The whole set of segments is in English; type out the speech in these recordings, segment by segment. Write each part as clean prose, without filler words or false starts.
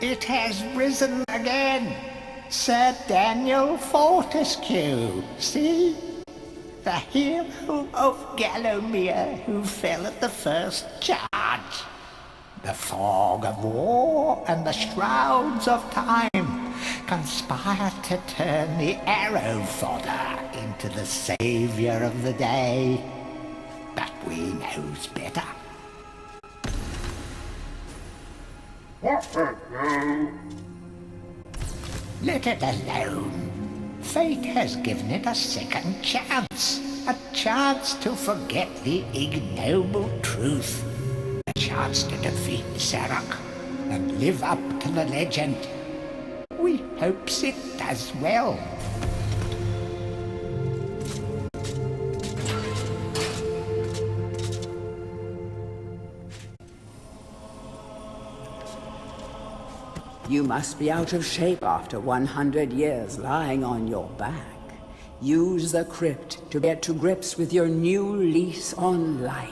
It has risen again. Sir Daniel Fortesque, see? The hero of Gallowmere who fell at the first charge. The fog of war and the shrouds of time conspire to turn the arrow fodder into the saviour of the day. But we knows better. Let it alone. Fate has given it a second chance. A chance to forget the ignoble truth. A chance to defeat Sarok and live up to the legend. We hopes it does well. You must be out of shape after 100 years lying on your back. Use the crypt to get to grips with your new lease on life.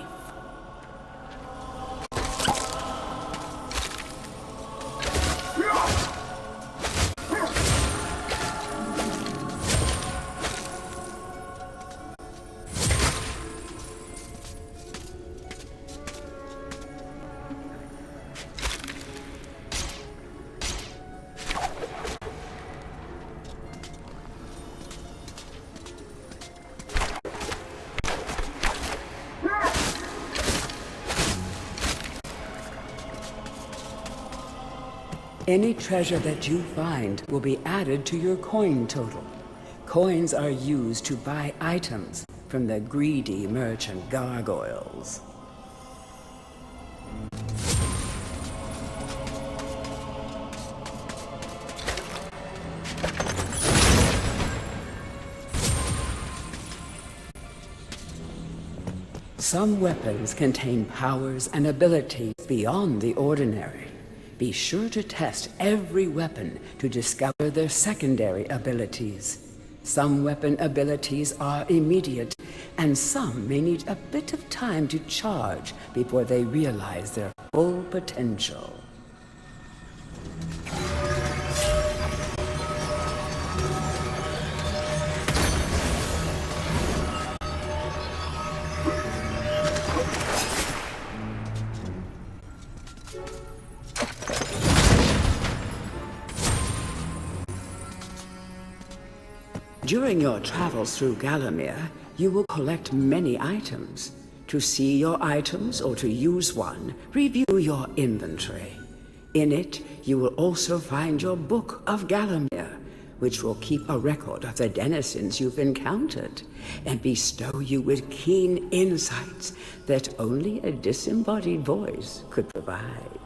Any treasure that you find will be added to your coin total. Coins are used to buy items from the greedy merchant gargoyles. Some weapons contain powers and abilities beyond the ordinary. Be sure to test every weapon to discover their secondary abilities. Some weapon abilities are immediate, and some may need a bit of time to charge before they realize their full potential. During your travels through Gallowmere, you will collect many items. To see your items or to use one, review your inventory. In it, you will also find your Book of Gallowmere, which will keep a record of the denizens you've encountered and bestow you with keen insights that only a disembodied voice could provide.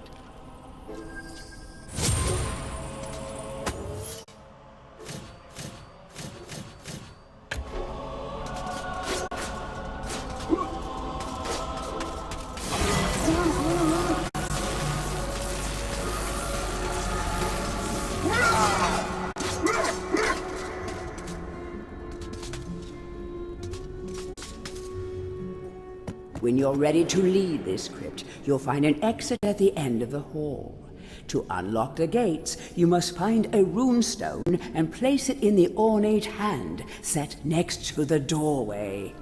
When you're ready to leave this crypt, you'll find an exit at the end of the hall. To unlock the gates, you must find a runestone and place it in the ornate hand set next to the doorway.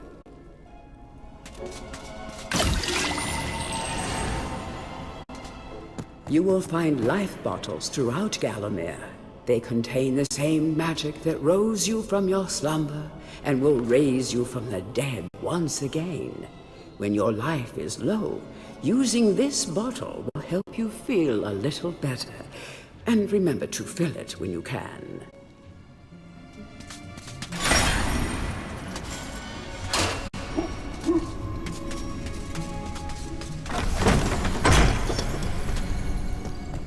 You will find life bottles throughout Gallowmere. They contain the same magic that rose you from your slumber and will raise you from the dead once again. When your life is low, using this bottle will help you feel a little better. And remember to fill it when you can.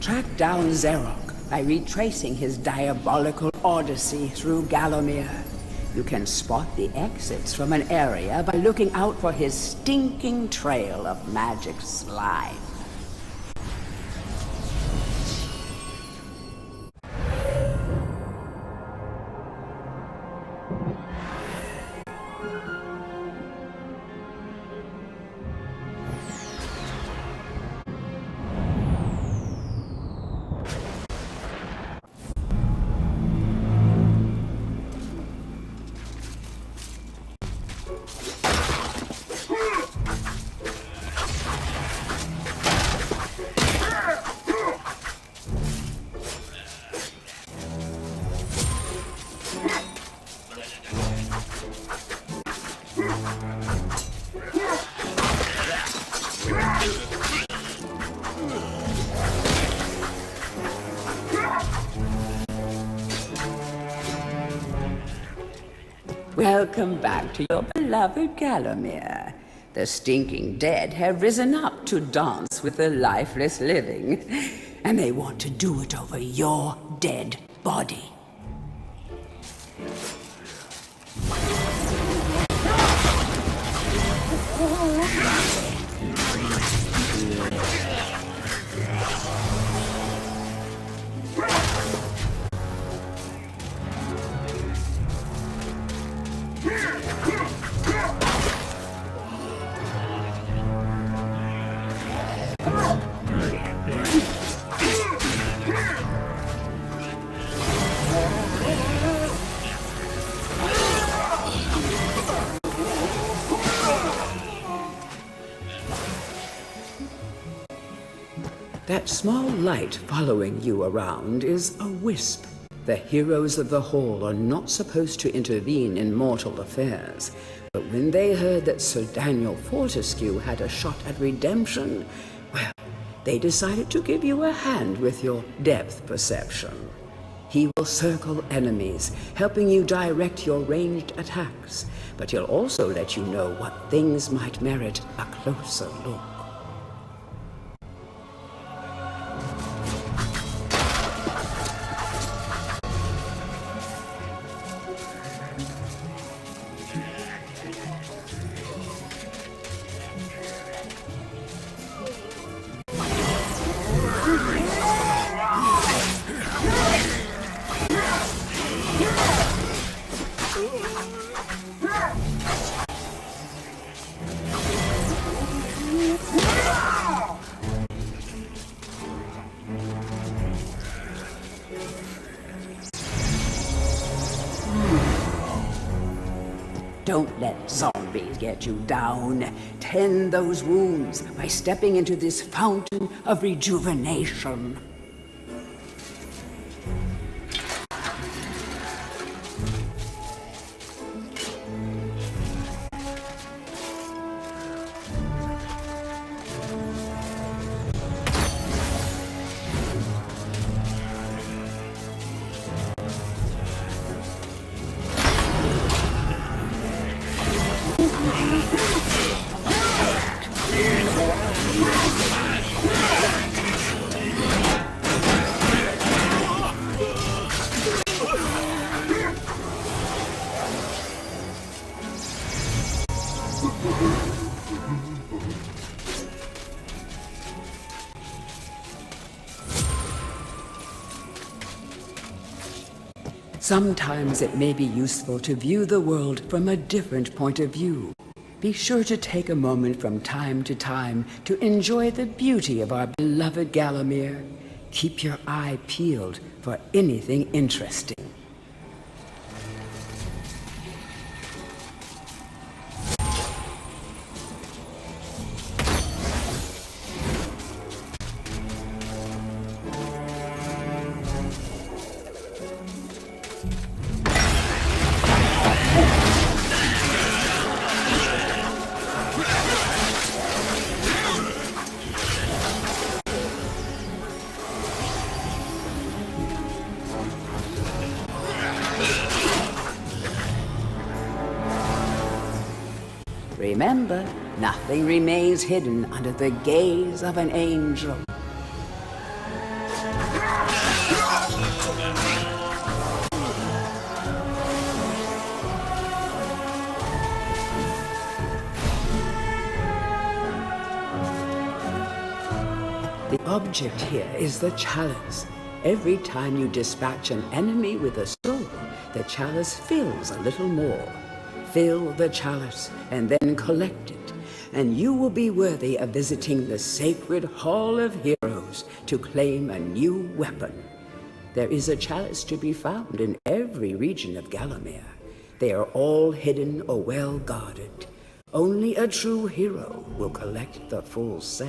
Track down Xerok by retracing his diabolical odyssey through Gallowmere. You can spot the exits from an area by looking out for his stinking trail of magic slime. Welcome back to your beloved Gallowmere. The stinking dead have risen up to dance with the lifeless living, and they want to do it over your dead body. That small light following you around is a wisp. The heroes of the Hall are not supposed to intervene in mortal affairs, but when they heard that Sir Daniel Fortesque had a shot at redemption, well, they decided to give you a hand with your depth perception. He will circle enemies, helping you direct your ranged attacks, but he'll also let you know what things might merit a closer look. Don't let zombies get you down. Tend those wounds by stepping into this fountain of rejuvenation. Sometimes it may be useful to view the world from a different point of view. Be sure to take a moment from time to time to enjoy the beauty of our beloved Gallowmere. Keep your eye peeled for anything interesting. Remember, nothing remains hidden under the gaze of an angel. The object here is the chalice. Every time you dispatch an enemy with a sword, the chalice fills a little more. Fill the chalice and then collect it, and you will be worthy of visiting the sacred Hall of Heroes to claim a new weapon. There is a chalice to be found in every region of Gallowmere. They are all hidden or well guarded. Only a true hero will collect the full set.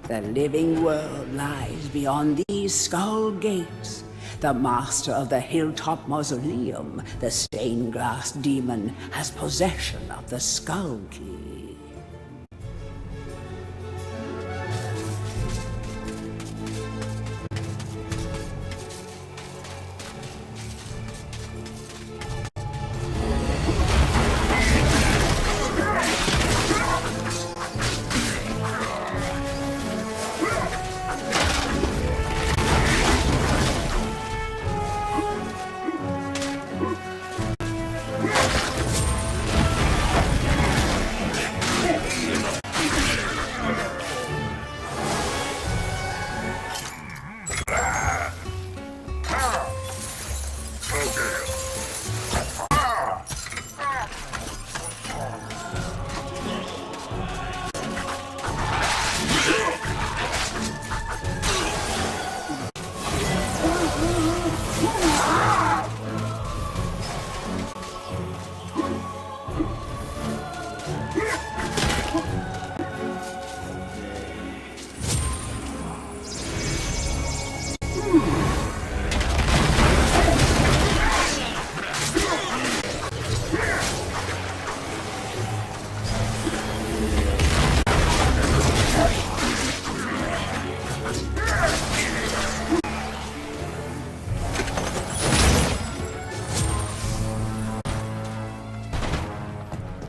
The living world lies beyond these skull gates. The master of the hilltop mausoleum, the stained glass demon, has possession of the skull key.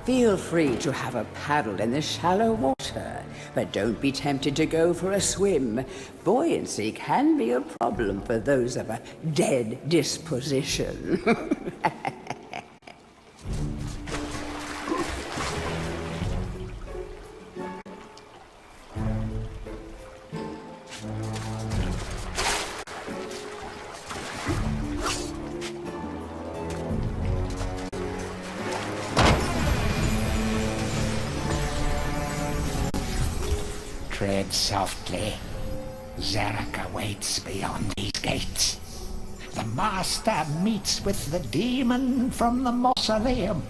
Feel free to have a paddle in the shallow water, but don't be tempted to go for a swim. Buoyancy can be a problem for those of a dead disposition. Tread softly. Zarek awaits beyond these gates. The Master meets with the demon from the mausoleum,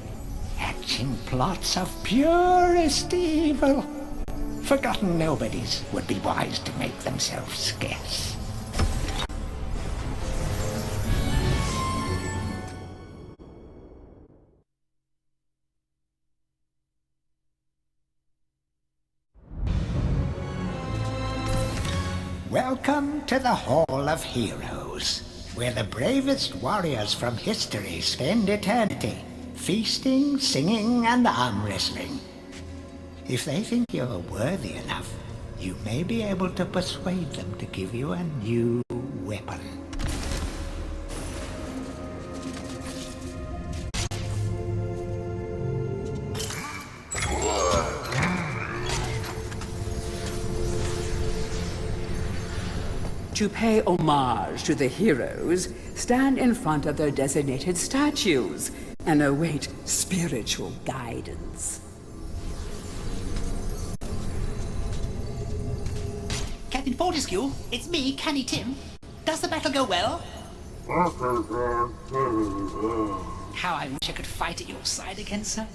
hatching plots of purest evil. Forgotten nobodies would be wise to make themselves scarce. Welcome to the Hall of Heroes, where the bravest warriors from history spend eternity, feasting, singing, and arm wrestling. If they think you're worthy enough, you may be able to persuade them to give you a new weapon. To pay homage to the heroes, stand in front of their designated statues and await spiritual guidance. Captain Fortesque, it's me, Canny Tim. Does the battle go well? How I wish I could fight at your side again, sir.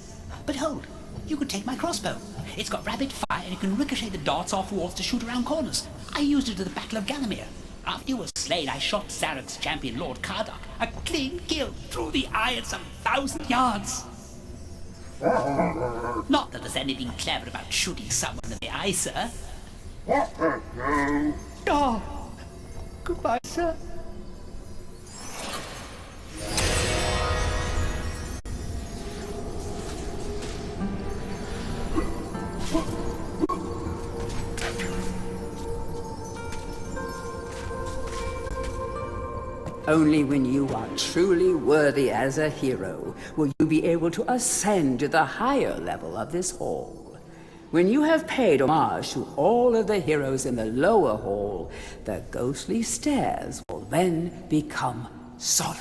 But hold, you could take my crossbow. It's got rapid fire and it can ricochet the darts off walls to shoot around corners. I used it at the Battle of Gallowmere. After you were slain, I shot Zarek's champion, Lord Kardok, a clean kill through the eye at some 1,000 yards. Not that there's anything clever about shooting someone in the eye, sir. Oh, goodbye, sir. Only when you are truly worthy as a hero will you be able to ascend to the higher level of this hall. When you have paid homage to all of the heroes in the lower hall, the ghostly stairs will then become solid.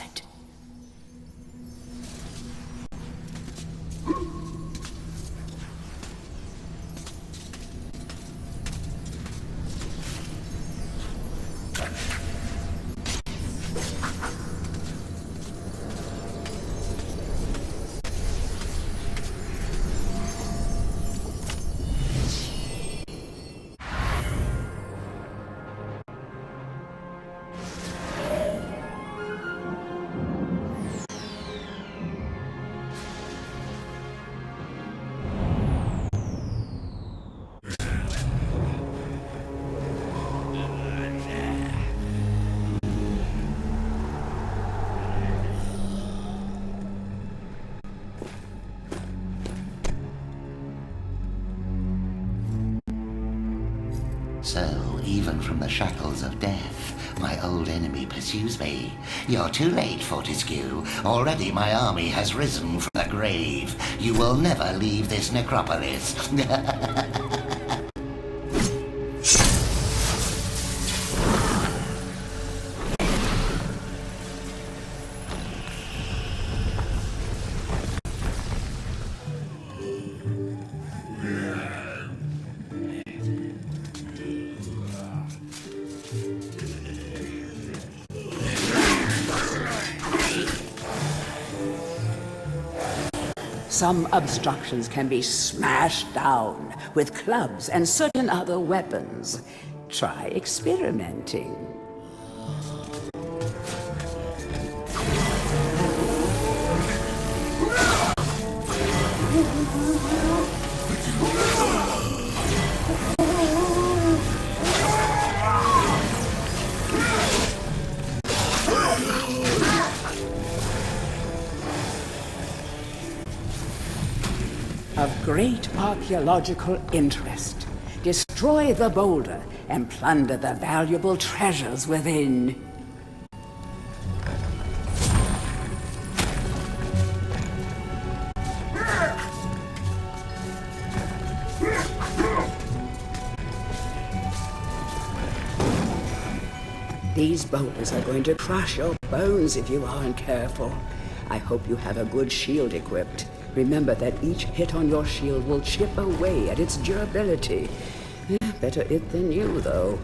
So, even from the shackles of death, my old enemy pursues me. You're too late, Fortesque. Already my army has risen from the grave. You will never leave this necropolis. Some obstructions can be smashed down with clubs and certain other weapons. Try experimenting. of great archaeological interest. Destroy the boulder and plunder the valuable treasures within. These boulders are going to crush your bones if you aren't careful. I hope you have a good shield equipped. Remember that each hit on your shield will chip away at its durability. Better it than you, though.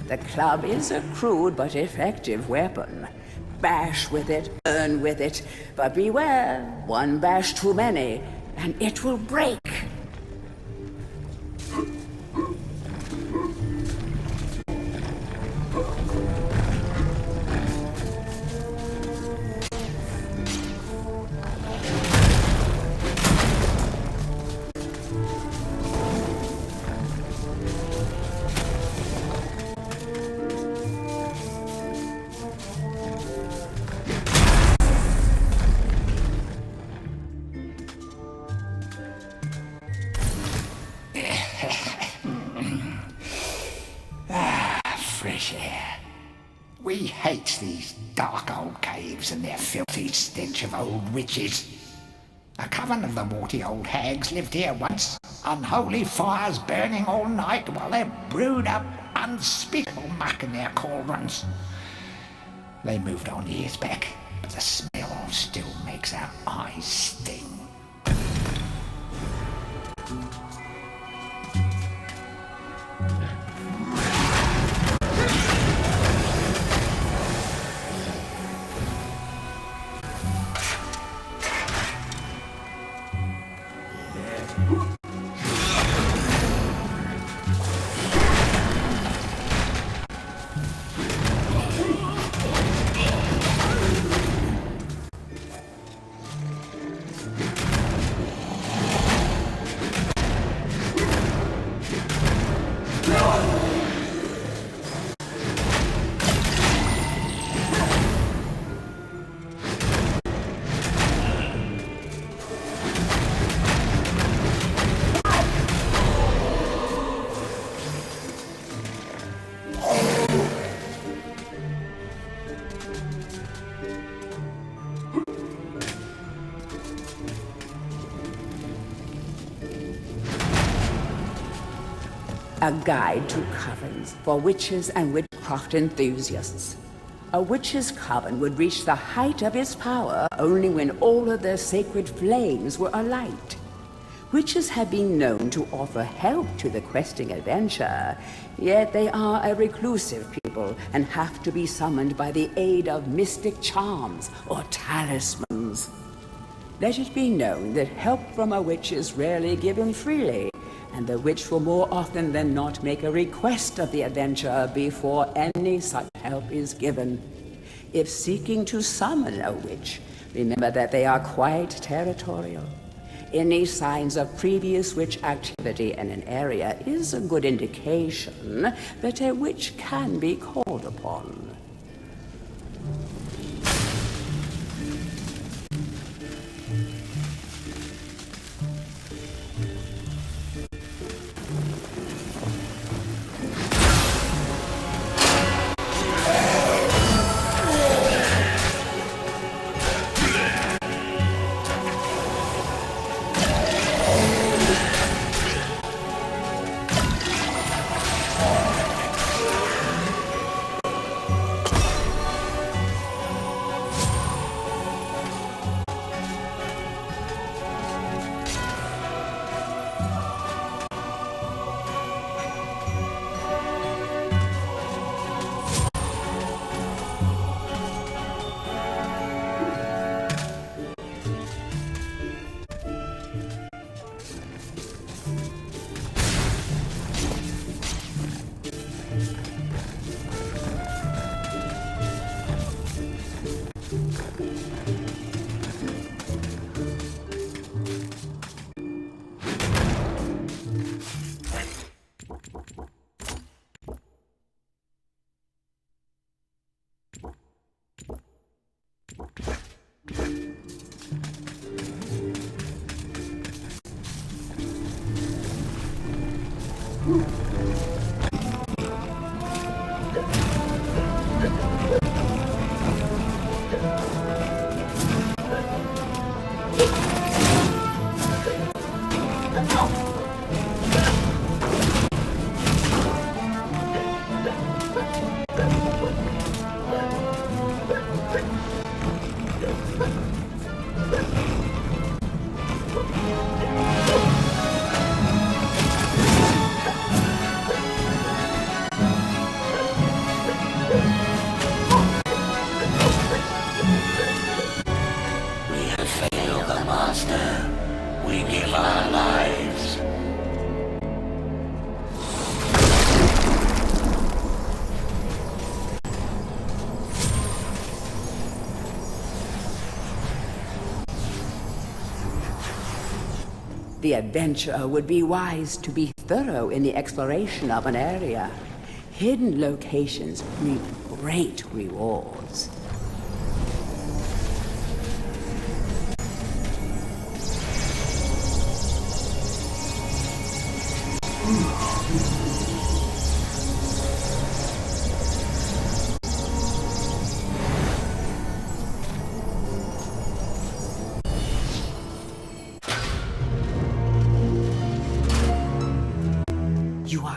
The club is a crude but effective weapon. Bash with it, burn with it, but beware, one bash too many, and it will break. Fresh air. We hate these dark old caves and their filthy stench of old witches. A coven of the warty old hags lived here once, unholy fires burning all night while they brewed up unspeakable muck in their cauldrons. They moved on years back, but the smell still makes our eyes sting. A guide to covens for witches and witchcraft enthusiasts. A witch's coven would reach the height of its power only when all of their sacred flames were alight. Witches have been known to offer help to the questing adventurer, yet they are a reclusive people and have to be summoned by the aid of mystic charms or talismans. Let it be known that help from a witch is rarely given freely, and the witch will more often than not make a request of the adventurer before any such help is given. If seeking to summon a witch, remember that they are quite territorial. Any signs of previous witch activity in an area is a good indication that a witch can be called upon. The adventurer would be wise to be thorough in the exploration of an area. Hidden locations reap great rewards.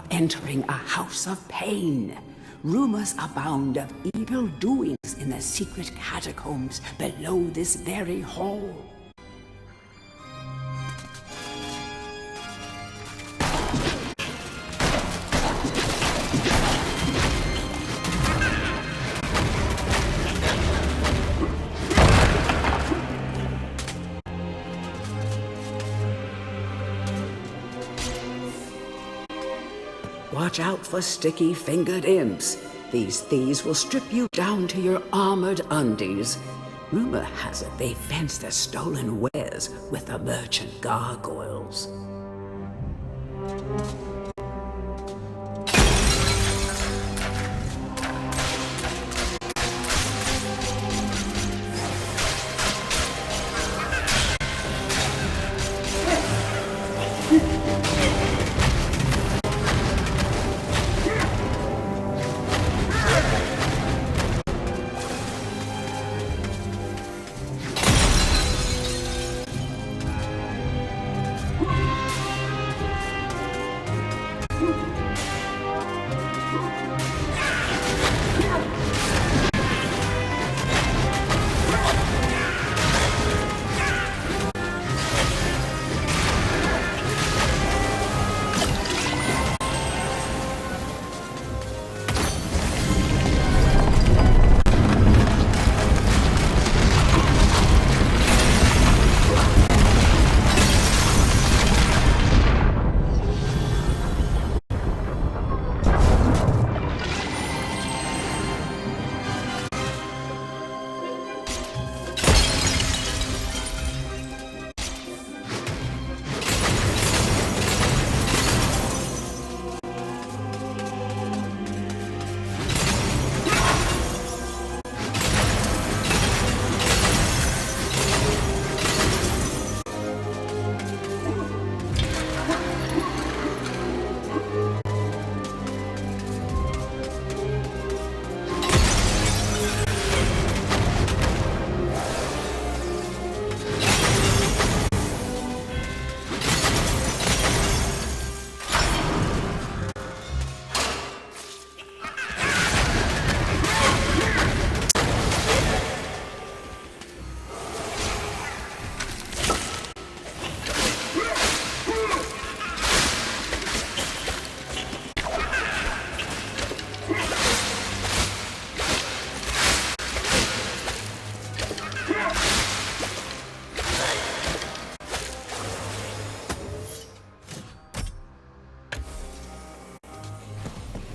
Entering a house of pain. Rumors abound of evil doings in the secret catacombs below this very hall. Watch out for sticky-fingered imps. These thieves will strip you down to your armored undies. Rumor has it they fence their stolen wares with the merchant gargoyles.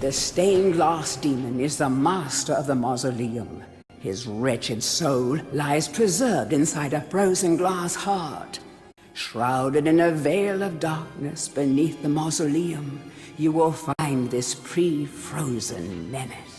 The stained glass demon is the master of the mausoleum. His wretched soul lies preserved inside a frozen glass heart. Shrouded in a veil of darkness beneath the mausoleum, you will find this pre-frozen menace.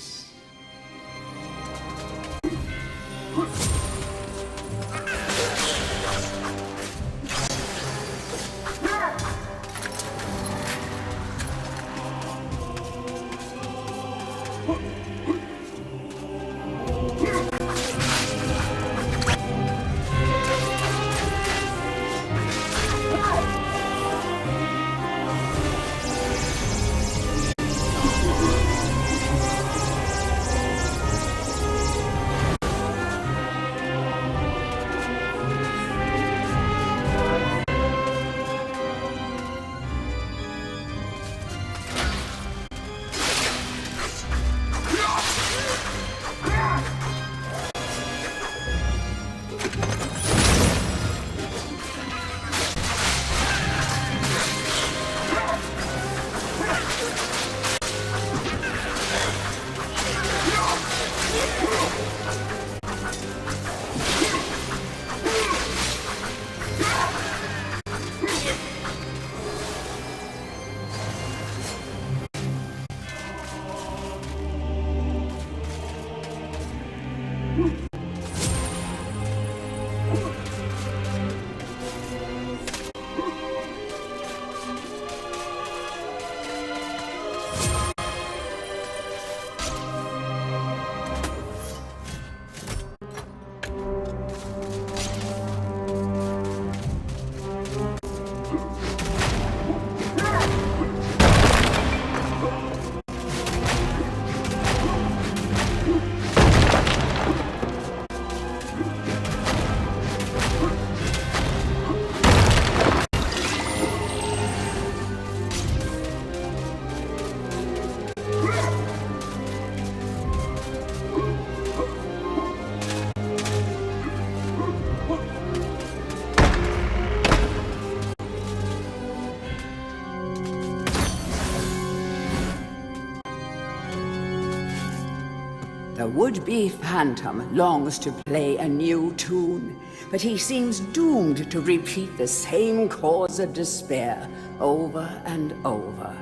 The would-be phantom longs to play a new tune, but he seems doomed to repeat the same chords of despair over and over.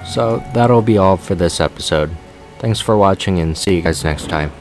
So that'll be all for this episode. Thanks for watching and see you guys next time.